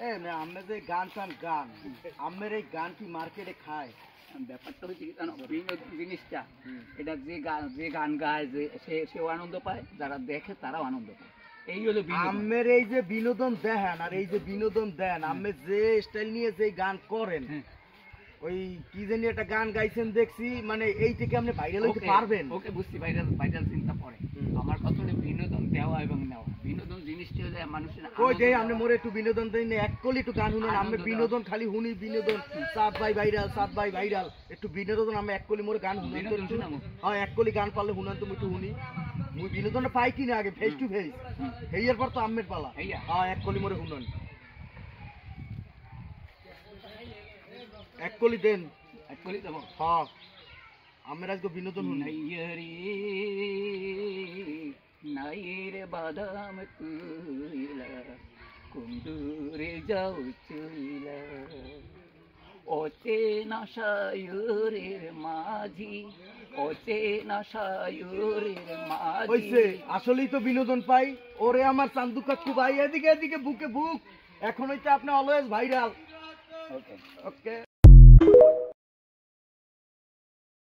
আমরা যে গান টান গান আমের এই গান কি মার্কেটে খায়? ব্যাপারটা হচ্ছে কি জানো, বিনোদন জিনিসটা এটা যে গান গায় সেও আনন্দ পায়, যারা দেখে তারাও আনন্দ পায়। এই হলো আমের এই যে বিনোদন দেন আর এই যে বিনোদন দেন, আমের যে স্টাইল নিয়ে যে গান করেন, ওই কি জানি একটা গান গাইছেন দেখছি, মানে এই থেকে আপনি ভাইরাল হইতে পারবেন। ওকে বুঝছি, ভাইরাল চিন্তা পড়ে। আমার কথা হলো বিনোদন দেওয়া এবং নেওয়া। বিনোদন জিনিসটা হলো মানুষের কই দেই আপনি মোরে একটু বিনোদন দেন না, এক কলি একটু গান শুনেন। আমি বিনোদন খালি হুনি বিনোদন, সাত ভাই ভাইরাল একটু বিনোদন। আমি এক কলি মোরে গান শুনেন তো একটু। হ্যাঁ, এক কলি গান পারলে শুনান তো একটু শুনি। মুই বিনোদনটা পাই কিনা আগে ফেস টু ফেস, এইয়ার পর তো আমের পালা। হ্যাঁ, এক কলি মোরে শুনান, এক কলি দেন। এক কলি দেব? হ্যাঁ, আমের আজকে বিনোদন শুনি। নাই রে বাদাম তুইলা কুন্দুরে যাও চুইলা, অচেনা সায়রের মাঝি, অচেনা সায়রের মাঝি। হইছে, আসলেই তো বিনোদন পাই। ওরে আমার চান্দু কাকু ভাই, এদিকে এদিকে বুকে বুক। এখন হইতে আপনি অলওয়েজ ভাইরাল। ওকে ওকে।